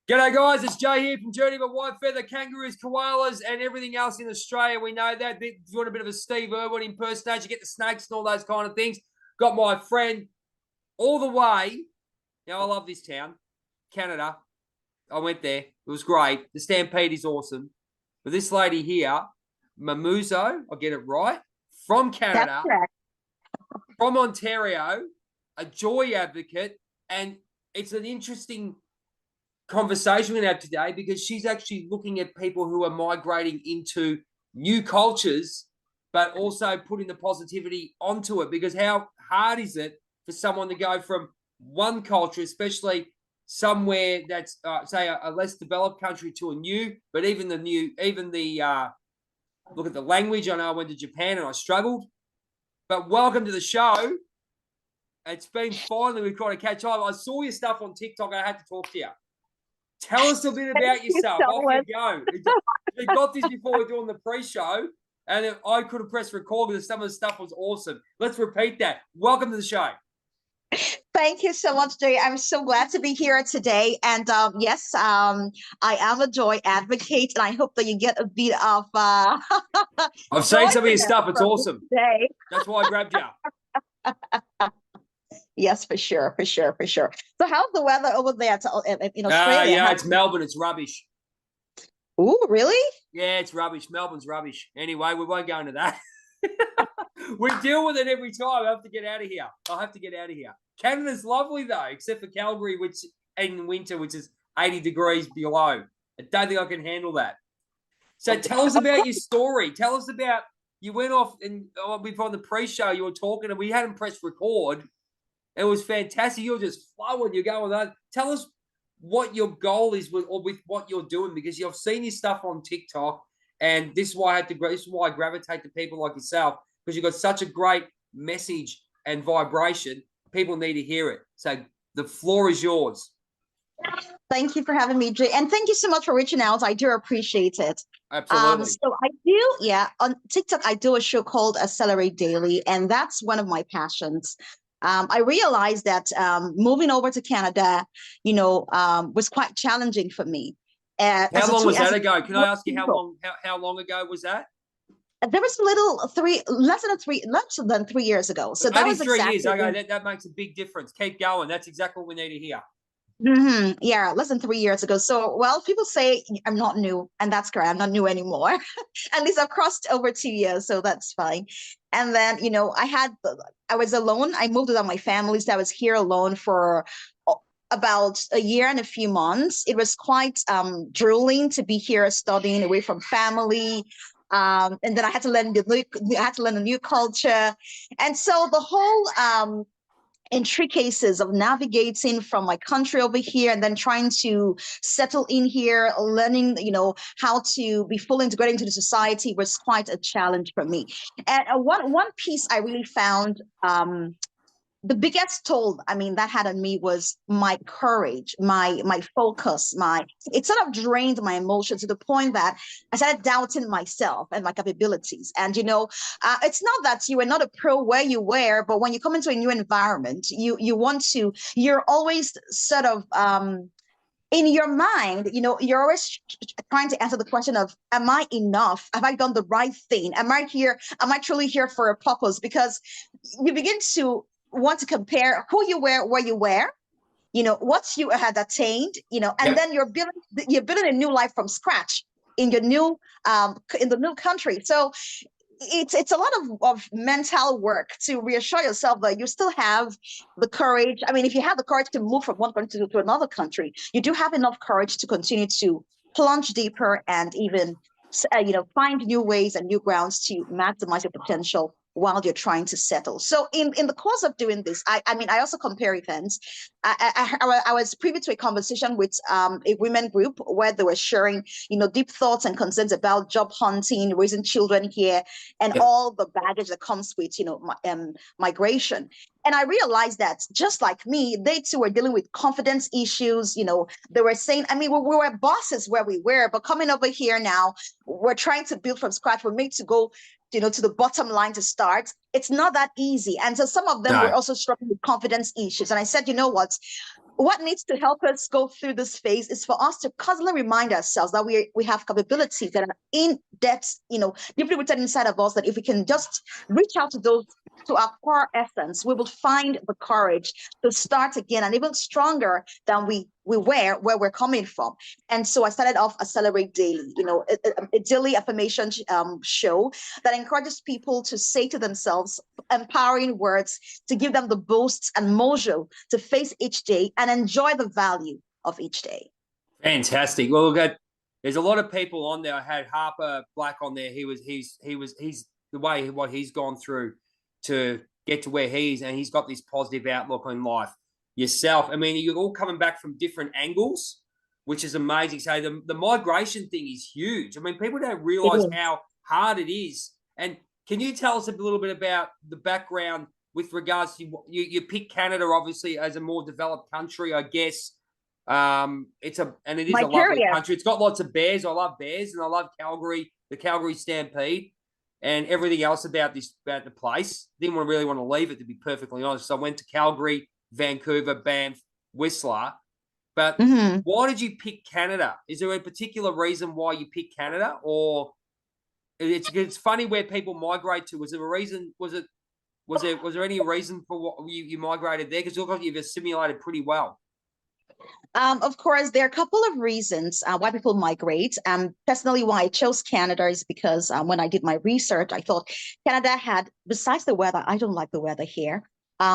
G'day guys, it's Jay here from Journey by Whitefeather, kangaroos, koalas, and everything else in Australia. We know that. If you want a bit of a Steve Irwin impersonation, get the snakes and all those kind of things. Got my friend all the way. Now, I love this town, Canada. I went there. It was great. The Stampede is awesome. But this lady here, Mamuzo, I'll get it right, from Canada, from Ontario, a joy advocate, and it's an interesting conversation we're going to have today because she's actually looking at people who are migrating into new cultures, but also putting the positivity onto it, because how hard is it for someone to go from one culture, especially somewhere that's, say, a less developed country to a new, but look at the language. I know I went to Japan and I struggled, but welcome to the show. It's been finally, we've got to catch up. I saw your stuff on TikTok and I had to talk to you. Tell us a bit about yourself. Off you go. We got this before we're doing the pre-show, and I could have pressed record because some of the stuff was awesome. Let's repeat that. Welcome to the show. Thank you so much, Jay. I'm so glad to be here today. And yes, I am a joy advocate, and I hope that you get a bit of. I've seen some of your stuff. It's awesome. Today. That's why I grabbed you. Yes, for sure. So how's the weather over there in Australia? Yeah, it's Melbourne. It's rubbish. Oh, really? Yeah, it's rubbish. Melbourne's rubbish. Anyway, we won't go into that. We deal with it every time. I have to get out of here. I'll have to get out of here. Canada's lovely, though, except for Calgary, which in winter, which is 80 degrees below. I don't think I can handle that. So tell us about your story. Tell us about, you went off and before the pre-show, you were talking and we hadn't pressed record. It was fantastic. You're just flowing. You're going on. Tell us what your goal is with what you're doing, because you've seen your stuff on TikTok, and this is why I gravitate to people like yourself, because you've got such a great message and vibration. People need to hear it. So the floor is yours. Thank you for having me, Jay, and thank you so much for reaching out. I do appreciate it. Absolutely. So on TikTok, I do a show called Accelerate Daily, and that's one of my passions. I realized that moving over to Canada, was quite challenging for me. How long was that ago? Can I ask you how long ago was that? There was less than 3 years ago. So that was 3 years. Okay, that makes a big difference. Keep going. That's exactly what we need to hear. Mm-hmm. Yeah, less than 3 years ago. So, well, people say I'm not new, and that's correct. I'm not new anymore. At least I've crossed over 2 years, so that's fine. And then, I was alone. I moved without my family, so I was here alone for about a year and a few months. It was quite drooling to be here studying away from family. And then I had to learn a new culture. And so the whole intricacies of navigating from my country over here and then trying to settle in here, learning, how to be fully integrated into the society was quite a challenge for me. And one piece I really found, the biggest toll, that had on me was my courage, my focus, it sort of drained my emotions to the point that I started doubting myself and my capabilities. And, it's not that you were not a pro where you were, but when you come into a new environment, you're always sort of, in your mind, you're always trying to answer the question of, am I enough? Have I done the right thing? Am I here? Am I truly here for a purpose? Because you begin to want to compare who you were, where you were, what you had attained, and then you're building a new life from scratch in your new in the new country. So it's a lot of mental work to reassure yourself that you still have the courage. If you have the courage to move from one country to another country, you do have enough courage to continue to plunge deeper and even find new ways and new grounds to maximize your potential while you're trying to settle. So in the course of doing this, I also compare events. I was privy to a conversation with a women group where they were sharing, deep thoughts and concerns about job hunting, raising children here, and all the baggage that comes with, migration. And I realized that just like me, they too were dealing with confidence issues. They were saying, we were bosses where we were, but coming over here now, we're trying to build from scratch. We're made to go to the bottom line to start. It's not that easy. And so some of them were also struggling with confidence issues. And I said, what needs to help us go through this phase is for us to constantly remind ourselves that we have capabilities that are in depth, deeply rooted inside of us, that if we can just reach out to those, to our core essence, we will find the courage to start again and even stronger than we were where we're coming from. And so I started off Accelerate Daily, a daily affirmation show that encourages people to say to themselves empowering words to give them the boosts and mojo to face each day and enjoy the value of each day. Fantastic. Well, there's a lot of people on there. I had Harper Black on there. He's the way what he's gone through to get to where he is, and he's got this positive outlook on life. Yourself, I mean, you're all coming back from different angles, which is amazing. So the migration thing is huge. I mean, people don't realize how hard it is. And can you tell us a little bit about the background with regards to you pick Canada, obviously, as a more developed country, I guess. It is a lovely country. It's got lots of bears. I love bears, and I love Calgary, the Calgary Stampede, and everything else about the place. Didn't really want to leave it, to be perfectly honest. So I went to Calgary, Vancouver, Banff, Whistler. But why did you pick Canada? Is there a particular reason why you picked Canada, or it's funny where people migrate to? Was there a reason? Was there any reason for what you migrated there? Because it looks like you've assimilated pretty well. Of course, there are a couple of reasons why people migrate. Personally, why I chose Canada is because when I did my research, I thought Canada had, besides the weather, I don't like the weather here.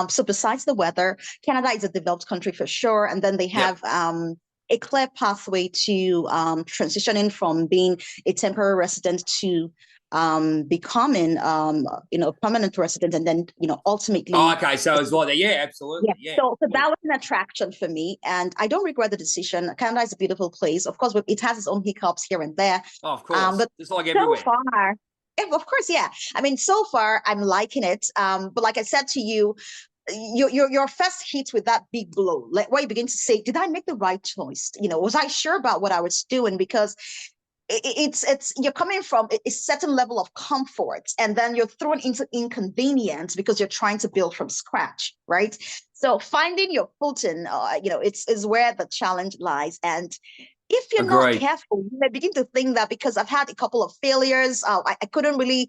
So besides the weather, Canada is a developed country for sure. And then they have a clear pathway to transitioning from being a temporary resident to becoming a permanent resident, and then ultimately. Oh, okay, so it's like that. Yeah, absolutely. Yeah. So that was an attraction for me, and I don't regret the decision. Canada is a beautiful place. Of course, it has its own hiccups here and there. Oh, of course, but it's like everywhere. So far, of course, yeah. I mean, so far I'm liking it. But like I said to you, your first hit with that big blow, like where you begin to say, did I make the right choice? Was I sure about what I was doing? Because it's you're coming from a certain level of comfort, and then you're thrown into inconvenience because you're trying to build from scratch, right? So finding your footing, it's where the challenge lies. And if you're not careful, you may begin to think that because I've had a couple of failures, I couldn't really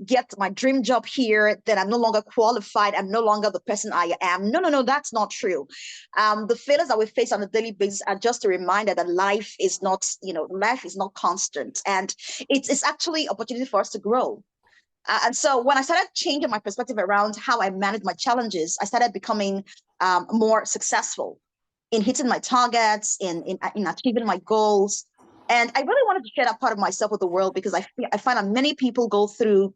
get my dream job here, that I'm no longer qualified, I'm no longer the person I am. No, that's not true. The failures that we face on a daily basis are just a reminder that life is not constant, and it's actually opportunity for us to grow. And so when I started changing my perspective around how I manage my challenges, I started becoming more successful in hitting my targets, in achieving my goals. And I really wanted to share that part of myself with the world, because I find that many people go through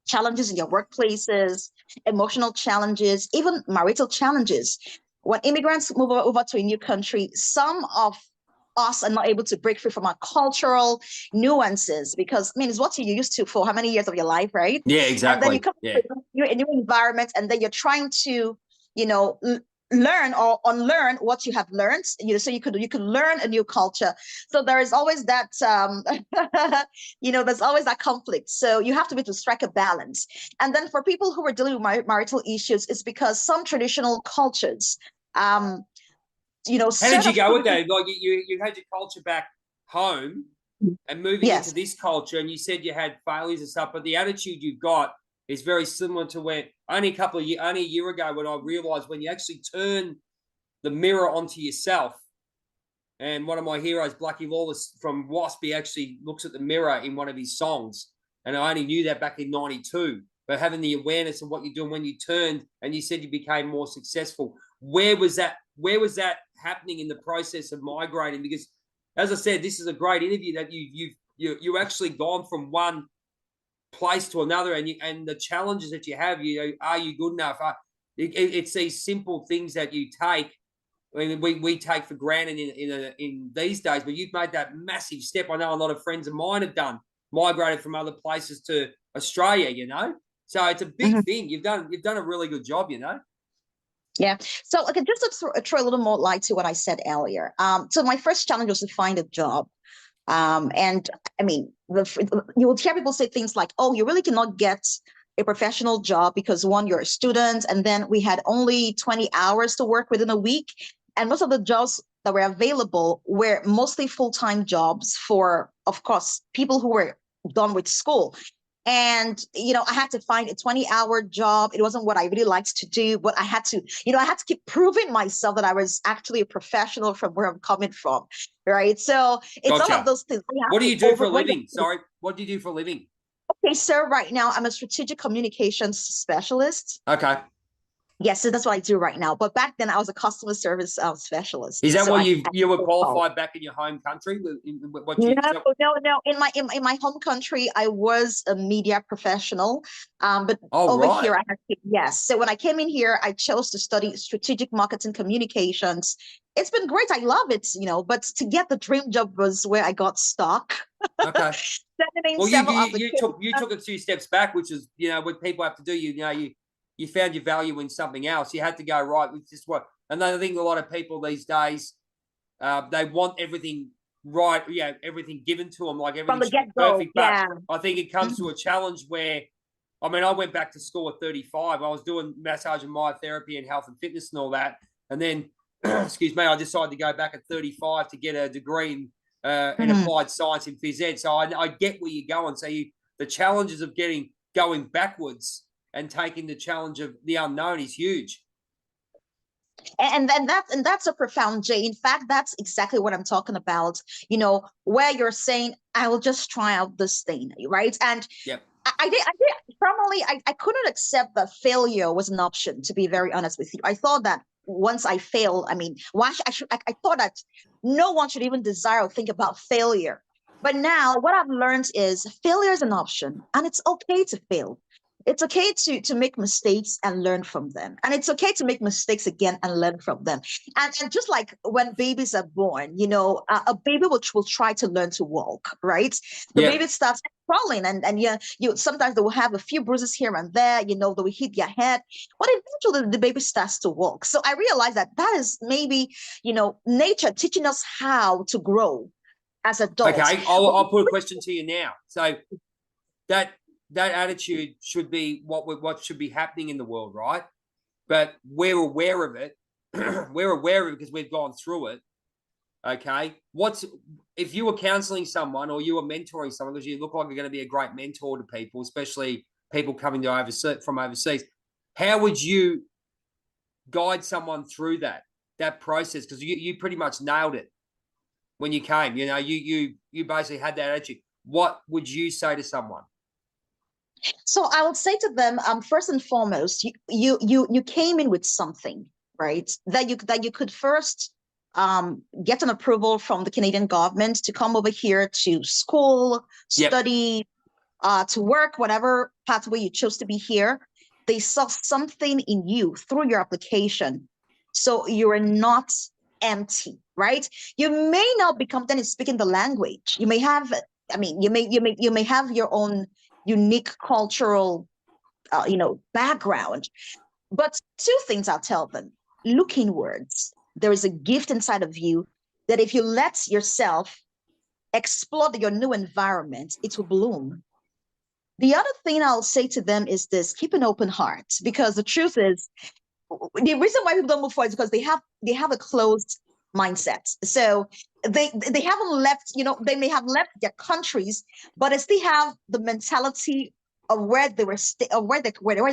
challenges in their workplaces, emotional challenges, even marital challenges. When immigrants move over to a new country, some of us are not able to break free from our cultural nuances, because it's what you're used to for how many years of your life, right? Yeah, exactly. And then you come to a new environment, and then you're trying to, learn or unlearn what you have learned, so you could learn a new culture. So there is always that there's always that conflict. So you have to be able to strike a balance. And then for people who are dealing with marital issues, it's because some traditional cultures how did you go with that? Like you had your culture back home and moving into this culture, and you said you had failures and stuff, but the attitude you've got is very similar to where only a year ago, when I realized when you actually turn the mirror onto yourself. And one of my heroes, Blackie Lawless from Wasp, he actually looks at the mirror in one of his songs. And I only knew that back in 92. But having the awareness of what you're doing when you turned, and you said you became more successful. Where was that happening in the process of migrating? Because as I said, this is a great interview that you actually gone from one place to another, and the challenges that you have, are you good enough? It's these simple things that you take. I mean, we take for granted in these days, but you've made that massive step. I know a lot of friends of mine have migrated from other places to Australia, so it's a big thing. You've done a really good job, Yeah. So okay, just to throw a little more light to what I said earlier. So my first challenge was to find a job. And I mean, you would hear people say things like, "Oh, you really cannot get a professional job because one, you're a student, and then we had only 20 hours to work within a week. And most of the jobs that were available were mostly full-time jobs for, of course, people who were done with school. And, I had to find a 20-hour job. It wasn't what I really liked to do, but I had to, I had to keep proving myself that I was actually a professional from where I'm coming from. Right. So it's all of those things. What do you do for a living? Sorry. What do you do for a living? Okay, so right now I'm a strategic communications specialist. Okay. Yes, so that's what I do right now. But back then I was a customer service specialist. Is that so why you were qualified back in your home country? No. In my home country, I was a media professional. But over here, I had to, yes. So when I came in here, I chose to study strategic marketing communications. It's been great. I love it, but to get the dream job was where I got stuck. Okay. Well, you took a few steps back, which is, what people have to do. You found your value in something else. You had to go right with just what. And I think a lot of people these days, they want everything right, everything given to them, like everything should be perfect. But I think it comes to a challenge where, I went back to school at 35. I was doing massage and myotherapy and health and fitness and all that. And then, excuse me, I decided to go back at 35 to get a degree in applied science in phys ed. So I get where you're going. So the challenges of going backwards and taking the challenge of the unknown is huge. And that's a profound, Jay. In fact, that's exactly what I'm talking about. Where you're saying, I will just try out this thing, right? And I did formally, I couldn't accept that failure was an option, to be very honest with you. I thought that once I failed, I thought that no one should even desire or think about failure. But now what I've learned is failure is an option, and it's okay to fail. It's okay to make mistakes and learn from them. And it's okay to make mistakes again and learn from them. And just like when babies are born, a baby will try to learn to walk, right? The baby starts crawling and you sometimes they will have a few bruises here and there, they will hit their head, but eventually the baby starts to walk. So I realized that is maybe, nature teaching us how to grow as adults. Okay, I'll put a question to you now. So that attitude should be what should be happening in the world, right? But we're aware of it. We're aware of it because we've gone through it. Okay. If you were counseling someone or you were mentoring someone, because you look like you're going to be a great mentor to people, especially people coming from overseas, how would you guide someone through that process? Because you pretty much nailed it when you came. You basically had that attitude. What would you say to someone? So I would say to them, first and foremost, you came in with something, right? That you could first get an approval from the Canadian government to come over here to school, study, to work, whatever pathway you chose to be here. They saw something in you through your application, so you are not empty, right? You may not be competent in speaking the language. You may have, you may have your own unique cultural, background. But two things I'll tell them: look inwards. There is a gift inside of you that if you let yourself explore your new environment, it will bloom. The other thing I'll say to them is this: keep an open heart, because the truth is, the reason why people don't move forward is because they have a closed mindset. So they haven't left, they may have left their countries, but they still have the mentality of where they were, where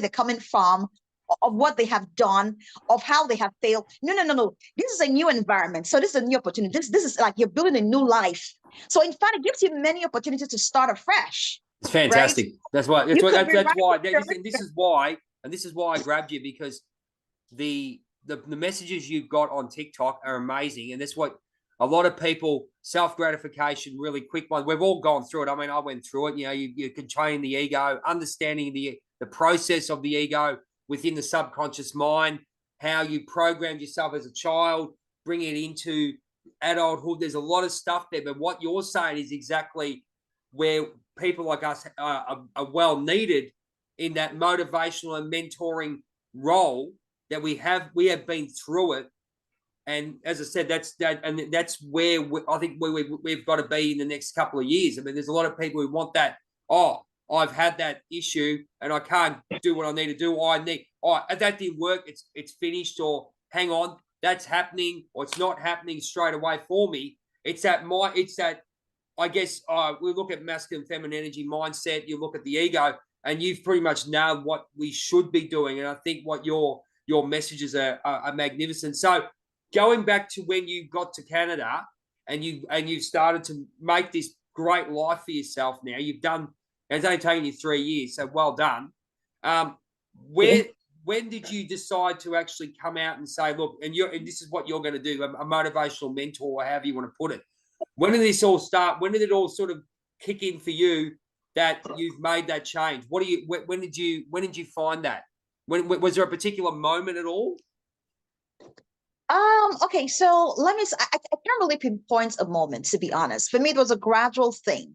they're coming from, of what they have done, of how they have failed. No. This is a new environment. So this is a new opportunity. This is like you're building a new life. So in fact, it gives you many opportunities to start afresh. It's fantastic. Right? This is why I grabbed you, because the messages you've got on TikTok are amazing. And that's what a lot of people, self-gratification, really quick one. We've all gone through it. I went through it. You can train the ego, understanding the process of the ego within the subconscious mind, how you programmed yourself as a child, bring it into adulthood. There's a lot of stuff there. But what you're saying is exactly where people like us are well needed, in that motivational and mentoring role that we have been through it. And as I said, that's where I think we've got to be in the next couple of years. There's a lot of people who want that. Oh, I've had that issue and I can't do what I need to do. That didn't work. It's finished, or hang on, that's happening, or it's not happening straight away for me. It's that I guess we look at masculine, feminine energy mindset. You look at the ego, and you've pretty much nailed what we should be doing. And I think what your messages are magnificent. So going back to when you got to Canada and you started to make this great life for yourself. Now you've done. It's only taken you 3 years, so well done. When did you decide to actually come out and say, look, and this is what you're going to do, a motivational mentor, or however you want to put it? When did this all start? When did it all sort of kick in for you that you've made that change? When did you find that? Was there a particular moment at all? Okay, so I can't really pinpoint a moment, to be honest. For me, it was a gradual thing,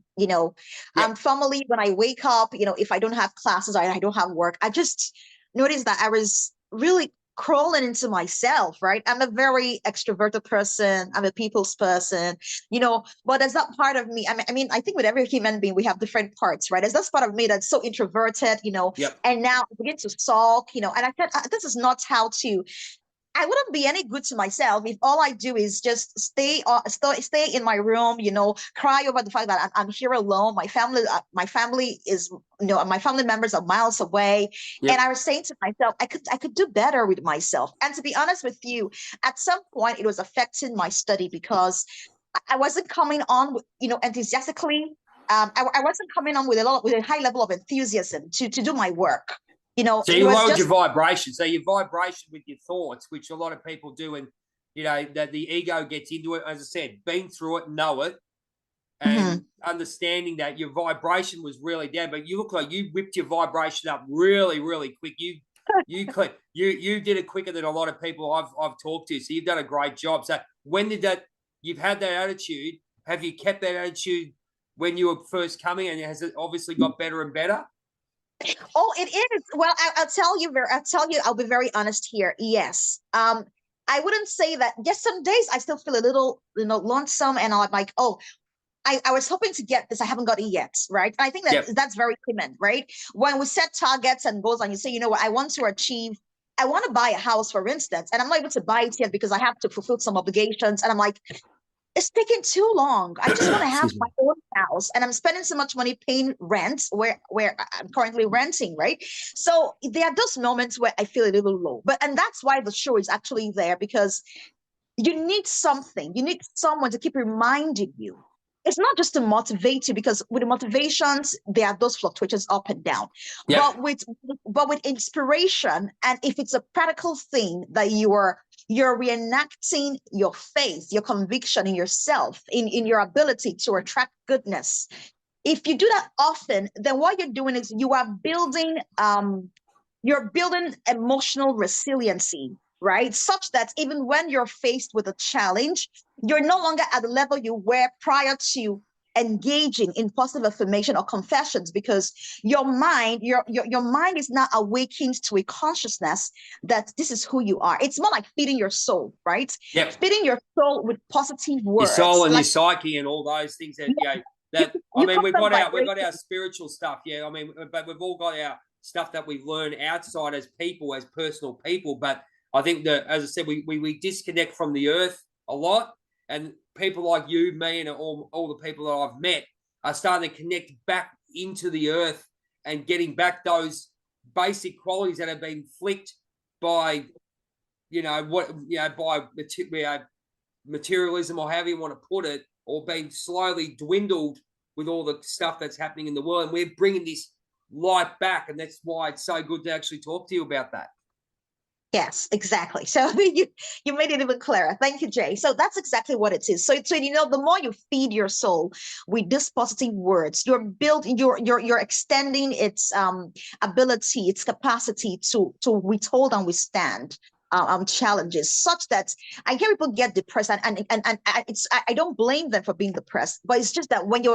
formally when I wake up, if I don't have classes or I don't have work, I just noticed that I was really crawling into myself, right? I'm a very extroverted person. I'm a people's person, but there's that part of me. I think with every human being, we have different parts, right? There's this part of me that's so introverted, Yep. and now I begin to sulk, and I said, this is not how to. I wouldn't be any good to myself if all I do is just stay in my room, cry over the fact that I'm here alone. My family is, my family members are miles away. Yep. And I was saying to myself, I could do better with myself. And to be honest with you, at some point it was affecting my study because I wasn't coming on, enthusiastically. I wasn't coming on with a high level of enthusiasm to do my work. So you lowered your vibration. So your vibration with your thoughts, which a lot of people do, and that the ego gets into it. As I said, been through it, know it, and understanding that your vibration was really down. But you look like you whipped your vibration up really, really quick. You did it quicker than a lot of people I've talked to. So you've done a great job. So when did that? You've had that attitude. Have you kept that attitude when you were first coming, and has it obviously got better and better? Oh, it is. Well, I'll tell you. I'll be very honest here. Yes. I wouldn't say that. Yes, some days I still feel a little, lonesome, and I'm like, oh, I was hoping to get this. I haven't got it yet, right? I think that's very common, right? When we set targets and goals, and you say, what, I want to buy a house, for instance, and I'm not able to buy it yet because I have to fulfill some obligations, and I'm like, it's taking too long. I just want to have my own house, and I'm spending so much money paying rent where I'm currently renting, right? So there are those moments where I feel a little low, and that's why the show is actually there, because you need something. You need someone to keep reminding you. It's not just to motivate you, because with the motivations, there are those fluctuations up and down. Yep. But with inspiration, and if it's a practical thing that you're reenacting your faith, your conviction in yourself, in your ability to attract goodness. If you do that often, then what you're doing is you are building emotional resiliency, right? Such that even when you're faced with a challenge, you're no longer at the level you were prior to engaging in positive affirmation or confessions, because your mind is now awakened to a consciousness that this is who you are. It's more like feeding your soul, right? Yep. Feeding your soul with positive words. Your soul and your psyche and all those things that, we've got our spiritual stuff. Yeah. But we've all got our stuff that we learn outside as people, as personal people. But I think that, as I said, we disconnect from the earth a lot. And people like you, me, and all the people that I've met are starting to connect back into the earth and getting back those basic qualities that have been flicked by, materialism, or however you want to put it, or being slowly dwindled with all the stuff that's happening in the world. And we're bringing this light back, and that's why it's so good to actually talk to you about that. Yes, exactly. So you made it even clearer. Thank you, Jay. So that's exactly what it is. So the more you feed your soul with these positive words, you're extending its ability, its capacity to withhold and withstand challenges, such that I hear people get depressed, and I don't blame them for being depressed, but it's just that when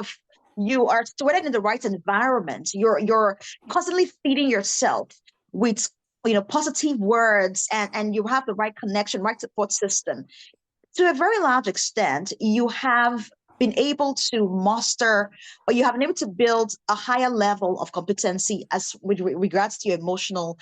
you are situated in the right environment, you're constantly feeding yourself with positive words, and you have the right connection, right support system. To a very large extent, you have been able to master, or you have been able to build a higher level of competency as with regards to your emotional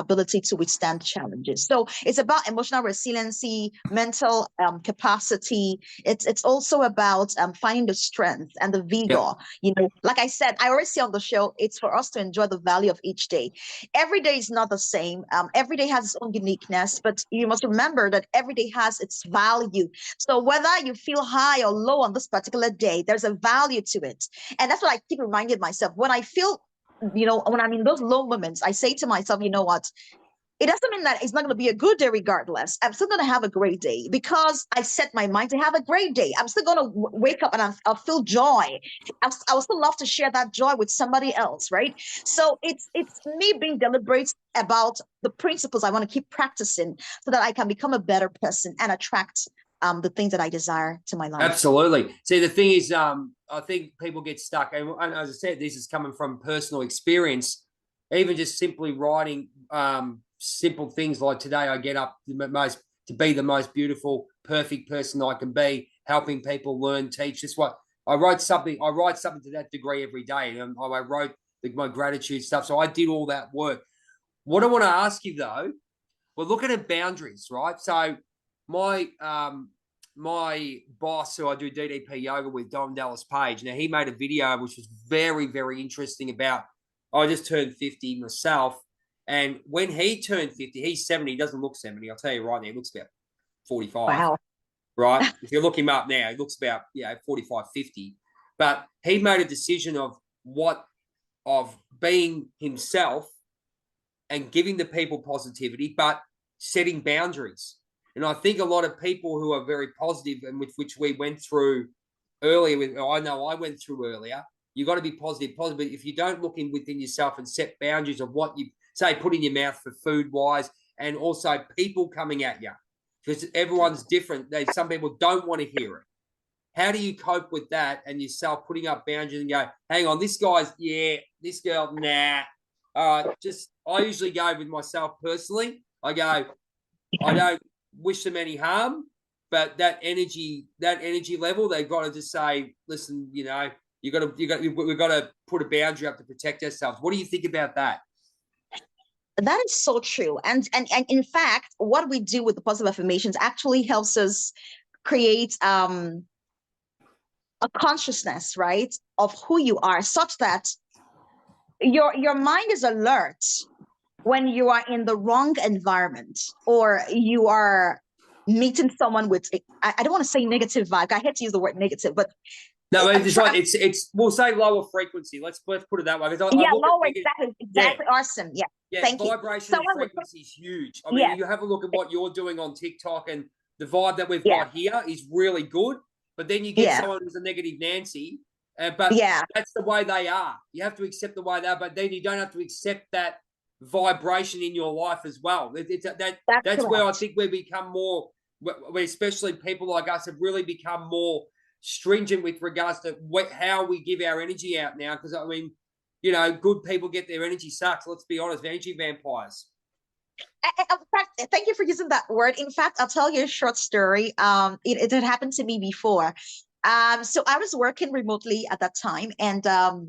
ability to withstand challenges. So it's about emotional resiliency, mental capacity. It's also about finding the strength and the vigor. You know, like I said, I always say on the show, it's for us to enjoy the value of each day. Every day is not the same. Every day has its own uniqueness, but you must remember that every day has its value. So whether you feel high or low on this particular day, there's a value to it. And that's what I keep reminding myself. When I feel, you know, when I'm in those low moments, I say to myself, you know what? It doesn't mean that it's not going to be a good day regardless. I'm still going to have a great day because I set my mind to have a great day. I'm still going to wake up and I'll feel joy. I would still love to share that joy with somebody else, right? So it's me being deliberate about the principles I want to keep practicing so that I can become a better person and attract the things that I desire to my life. Absolutely. See, the thing is, I think people get stuck. And as I said, this is coming from personal experience. Even just simply writing simple things like today, I get up to be the most beautiful, perfect person I can be, helping people learn, teach. Just what I write something to that degree every day. And I wrote my gratitude stuff. So I did all that work. What I want to ask you though, we're looking at boundaries, right? So my boss, who I do DDP yoga with, Dom Dallas Page, now he made a video which was very, very interesting about, I just turned 50 myself. And when he turned 50, he's 70. He doesn't look 70. I'll tell you right now, he looks about 45. Wow. Right? If you look him up now, he looks about 45, 50. But he made a decision of being himself and giving the people positivity, but setting boundaries. And I think a lot of people who are very positive and with which we went through earlier, I know I went through earlier, you got to be positive. But if you don't look within yourself and set boundaries of what you say, put in your mouth for food wise, and also people coming at you, because everyone's different. Some people don't want to hear it. How do you cope with that and yourself putting up boundaries and go, hang on, this guy's, this girl, nah. I usually go with myself personally. I go, I don't wish them any harm, but that energy level, they've got to just say, listen, we've got to put a boundary up to protect ourselves. What do you think about that? That is so true. And in fact, what we do with the positive affirmations actually helps us create a consciousness, right, of who you are, such that your mind is alert when you are in the wrong environment or you are meeting someone with, I don't want to say negative vibe. I hate to use the word negative, but no, it's right. It's we'll say lower frequency. Let's put it that way. Lower, exactly. Awesome. Yeah. Thank you. Vibration and frequency is huge. I mean, you have a look at what you're doing on TikTok, and the vibe that we've got here is really good. But then you get someone who's a negative Nancy, but that's the way they are. You have to accept the way they are, but then you don't have to accept that vibration in your life as well. That's where I think we become more, especially people like us have really become more stringent with regards to how we give our energy out now. Because I mean, good people get their energy sucked. Let's be honest, energy vampires. In fact, thank you for using that word. In fact, I'll tell you a short story. It had happened to me before. So I was working remotely at that time, and over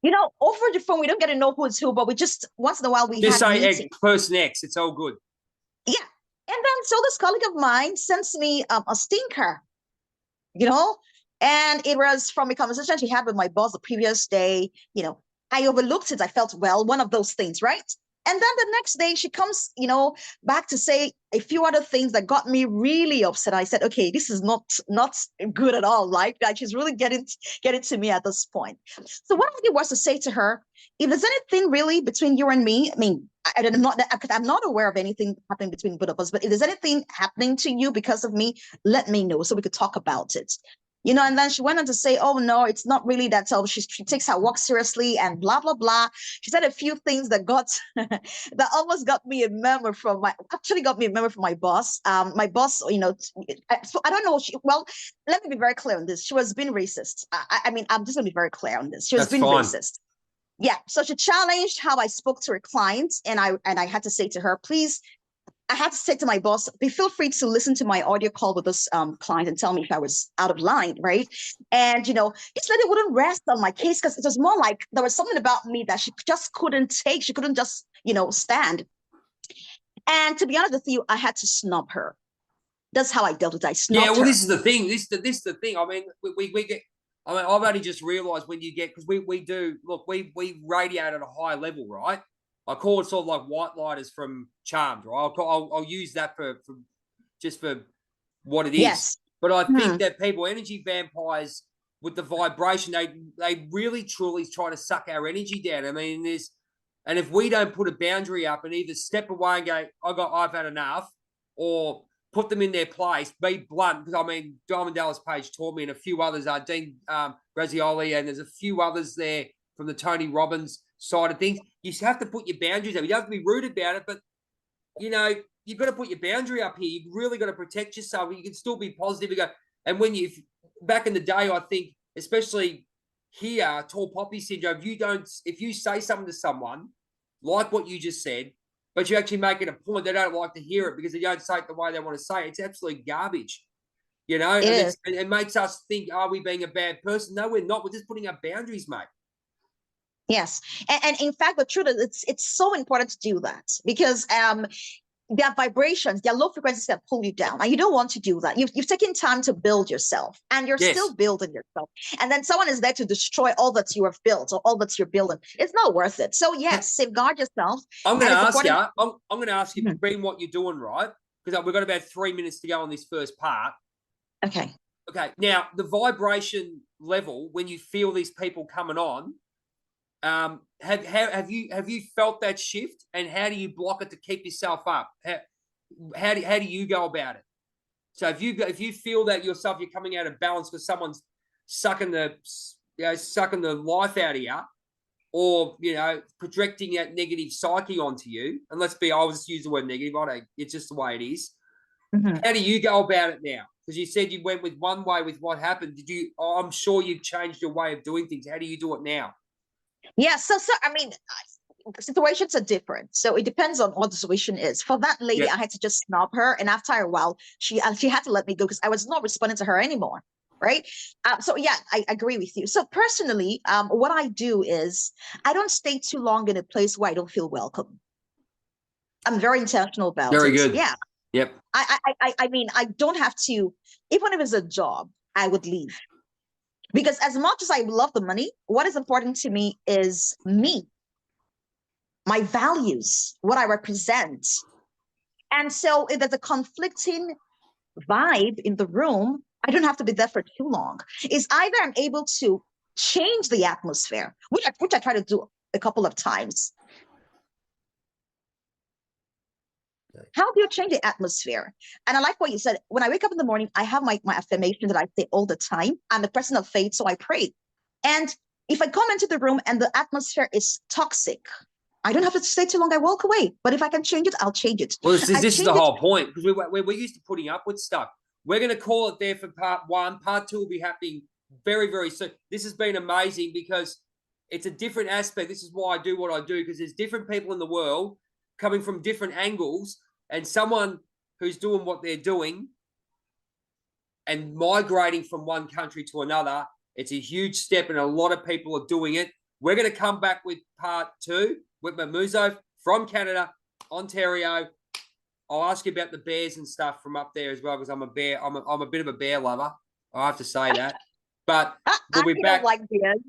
the phone, we don't get to know who's who, but we just once in a while we just have say person X. It's all good. Yeah, and then so this colleague of mine sends me a stinker, and it was from a conversation she had with my boss the previous day. I overlooked it. I felt, well, one of those things, right? And then the next day she comes, back to say a few other things that got me really upset. I said, okay, this is not good at all. Like that, she's really getting to me at this point. So what I did was to say to her, if there's anything really between you and me, I mean, I'm not aware of anything happening between both of us, but if there's anything happening to you because of me, let me know so we could talk about it. And then she went on to say, oh, no, it's not really that. So she takes her work seriously and blah, blah, blah. She said a few things that that almost got me a memo from my boss. My boss, I don't know. Well, let me be very clear on this. She was being racist. I mean, I'm just going to be very clear on this. She was being racist. Yeah. So she challenged how I spoke to her clients. And I had to say to her, please, I had to say to my boss, feel free to listen to my audio call with this client and tell me if I was out of line, right? And, this lady wouldn't rest on my case because it was more like there was something about me that she just couldn't take. She couldn't just, stand. And to be honest with you, I had to snub her. That's how I dealt with it. I snubbed Yeah, well, her. this is the thing. This is the thing. I mean, we get. I mean, I've only just realised when you get, because we do look, we radiate at a high level, right? I call it sort of like white lighters from Charmed, right? I'll use that for just for what it is. Yes. But I think that people, energy vampires, with the vibration, they really truly try to suck our energy down. I mean, and if we don't put a boundary up and either step away and go, I've had enough, or put them in their place, be blunt, because I mean, Diamond Dallas Page taught me, and a few others, Dean Grazioli, and there's a few others there from the Tony Robbins side of things. You have to put your boundaries up. You don't have to be rude about it, but you've got to put your boundary up here. You've really got to protect yourself. You can still be positive. And back in the day, I think, especially here, tall poppy syndrome, if you say something to someone like what you just said, but you actually make it a point, they don't like to hear it because they don't say it the way they want to say it. It's absolute garbage, it makes us think, are we being a bad person? No, we're not. We're just putting up boundaries, mate. Yes. And in fact, the truth is it's so important to do that because there are vibrations, there are low frequencies that pull you down. And you don't want to do that. You've taken time to build yourself and you're still building yourself. And then someone is there to destroy all that you have built or all that you're building. It's not worth it. So yes, safeguard yourself. I'm going to ask you, being what you're doing, right? Because we've got about 3 minutes to go on this first part. Okay. Now, the vibration level, when you feel these people coming on, have you felt that shift, and how do you block it to keep yourself up? How do you go about it? So if you feel that yourself, you're coming out of balance because someone's sucking the life out of you, or projecting that negative psyche onto you, and I'll just use the word negative. It's just the way it is. Mm-hmm. How do you go about it now? Because you said you went with one way with what happened. I'm sure you've changed your way of doing things. How do you do it now? Yeah, so I mean, situations are different. So it depends on what the situation is. For that lady, I had to just snub her, and after a while, she had to let me go because I was not responding to her anymore. Right. So yeah, I agree with you. So personally, what I do is I don't stay too long in a place where I don't feel welcome. I'm very intentional about it. Very good. Yeah. Yep. I mean, I don't have to, even if it's a job, I would leave. Because as much as I love the money, what is important to me is me, my values, what I represent. And so if there's a conflicting vibe in the room, I don't have to be there for too long. It's either I'm able to change the atmosphere, which I try to do a couple of times. How do you change the atmosphere? And I like what you said. When I wake up in the morning, I have my affirmation that I say all the time. I'm a person of faith, so I pray. And if I come into the room and the atmosphere is toxic, I don't have to stay too long. I walk away. But if I can change it, I'll change it. Well, this is the whole point, because we're used to putting up with stuff. We're going to call it there for part one. Part two will be happening very, very soon. This has been amazing because it's a different aspect. This is why I do what I do, because there's different people in the world coming from different angles, and someone who's doing what they're doing and migrating from one country to another, it's a huge step, and a lot of people are doing it. We're going to come back with part two with Mamuzo from Canada, Ontario. I'll ask you about the bears and stuff from up there as well, because I'm a bear. I'm a bit of a bear lover. I have to say that. But we'll be back. Like bears.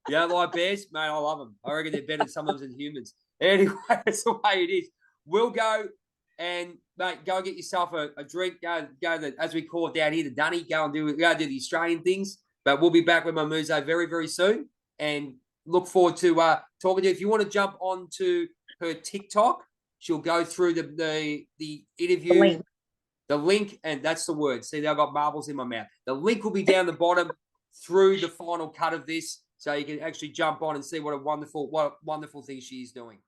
You don't like bears? Mate, I love them. I reckon they're better sometimes than humans. Anyway, that's the way it is. We'll go and, mate, go get yourself a drink. Go as we call it down here, the dunny. Go do the Australian things. But we'll be back with Mamuzo very, very soon. And look forward to talking to you. If you want to jump onto her TikTok, she'll go through the interview, the link, and that's the word. See, I've got marbles in my mouth. The link will be down the bottom through the final cut of this, so you can actually jump on and see what a wonderful thing she is doing.